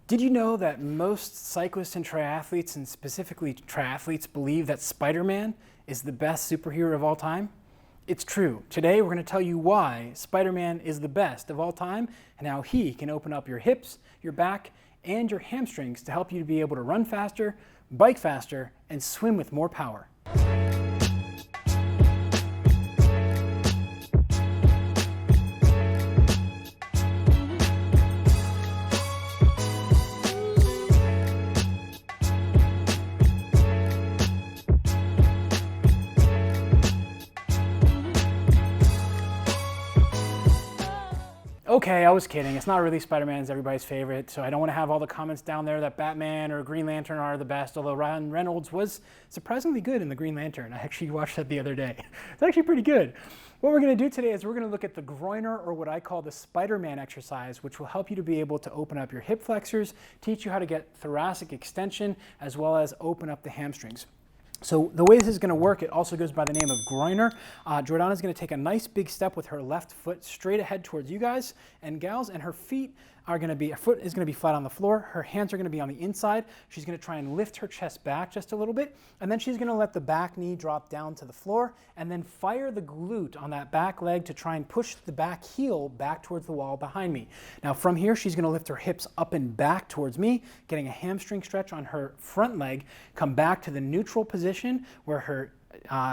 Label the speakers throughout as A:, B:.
A: Did you know that most cyclists and triathletes, and specifically triathletes, believe that Spider-Man is the best superhero of all time? It's true. Today we're going to tell you why Spider-Man is the best of all time and how he can open up your hips, your back, and your hamstrings to help you to be able to run faster, bike faster, and swim with more power. Okay, I was kidding. It's not really Spider-Man's everybody's favorite, so I don't want to have all the comments down there that Batman or Green Lantern are the best, although Ryan Reynolds was surprisingly good in the Green Lantern. I actually watched that the other day. It's actually pretty good. What we're going to do today is we're going to look at the groiner, or what I call the Spider-Man exercise, which will help you to be able to open up your hip flexors, teach you how to get thoracic extension, as well as open up the hamstrings. So the way this is going to work, it also goes by the name of groiner. Jordana is going to take a nice big step with her left foot straight ahead towards you guys and gals, and her feet are going to be, her foot is going to be flat on the floor, her hands are going to be on the inside. She's going to try and lift her chest back just a little bit, and then she's going to let the back knee drop down to the floor, and then fire the glute on that back leg to try and push the back heel back towards the wall behind me. Now from here, she's going to lift her hips up and back towards me, getting a hamstring stretch on her front leg, come back to the neutral position where her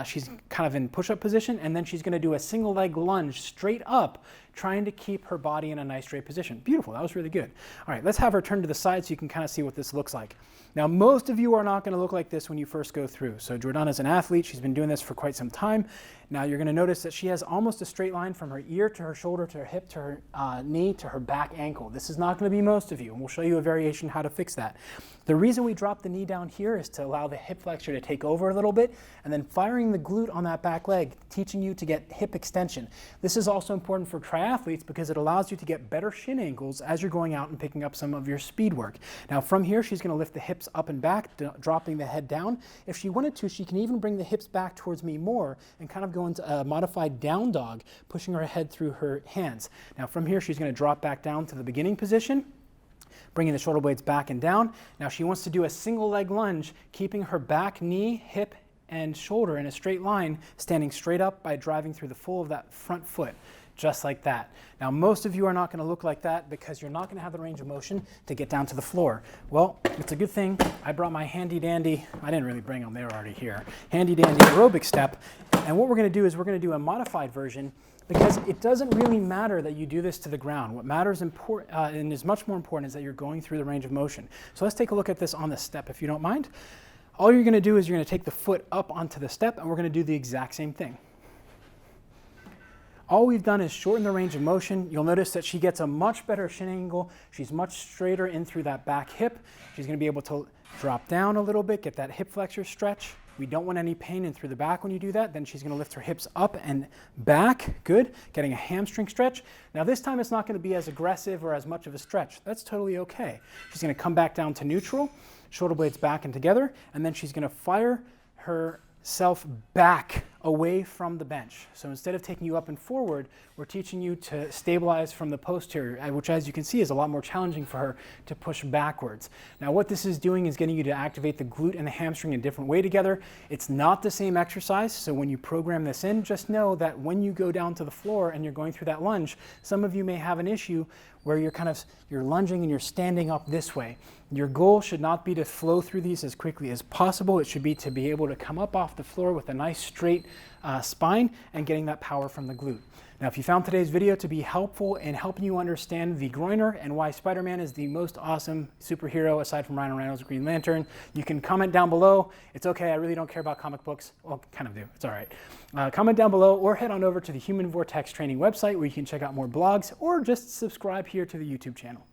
A: she's kind of in push-up position, and then she's going to do a single leg lunge straight up, trying to keep her body in a nice straight position. Beautiful, that was really good. All right, let's have her turn to the side so you can kind of see what this looks like. Now, most of you are not going to look like this when you first go through. So Jordana's an athlete. She's been doing this for quite some time. Now you're going to notice that she has almost a straight line from her ear to her shoulder to her hip to her knee to her back ankle. This is not going to be most of you, and we'll show you a variation how to fix that. The reason we drop the knee down here is to allow the hip flexor to take over a little bit, and then firing the glute on that back leg, teaching you to get hip extension. This is also important for triathletes because it allows you to get better shin angles as you're going out and picking up some of your speed work. Now from here, she's going to lift the hips up and back, dropping the head down. If she wanted to, she can even bring the hips back towards me more and kind of go into a modified down dog, pushing her head through her hands. Now from here, she's going to drop back down to the beginning position, bringing the shoulder blades back and down. Now she wants to do a single leg lunge, keeping her back knee, hip, and shoulder in a straight line, standing straight up by driving through the full of that front foot, just like that. Now most of you are not going to look like that because you're not going to have the range of motion to get down to the floor. Well, it's a good thing I brought my handy dandy, I didn't really bring them, they were already here, handy dandy aerobic step, and what we're going to do is we're going to do a modified version, because it doesn't really matter that you do this to the ground. What matters and is much more important is that you're going through the range of motion. So let's take a look at this on the step if you don't mind. All you're going to do is you're going to take the foot up onto the step, and we're going to do the exact same thing. All we've done is shorten the range of motion. You'll notice that she gets a much better shin angle. She's much straighter in through that back hip. She's going to be able to drop down a little bit, get that hip flexor stretch. We don't want any pain in through the back when you do that. Then she's going to lift her hips up and back. Good. Getting a hamstring stretch. Now this time it's not going to be as aggressive or as much of a stretch. That's totally okay. She's going to come back down to neutral, shoulder blades back and together, and then she's going to fire herself back away from the bench. So instead of taking you up and forward, we're teaching you to stabilize from the posterior, which as you can see is a lot more challenging for her to push backwards. Now what this is doing is getting you to activate the glute and the hamstring in a different way together. It's not the same exercise, so when you program this in, just know that when you go down to the floor and you're going through that lunge, some of you may have an issue where you're lunging and you're standing up this way. Your goal should not be to flow through these as quickly as possible. It should be to be able to come up off the floor with a nice straight spine and getting that power from the glute. Now, if you found today's video to be helpful in helping you understand the groiner and why Spider-Man is the most awesome superhero aside from Ryan Reynolds' Green Lantern, you can comment down below. It's okay, I really don't care about comic books. Well, kind of do, it's all right. Comment down below or head on over to the Human Vortex Training website where you can check out more blogs or just subscribe here to the YouTube channel.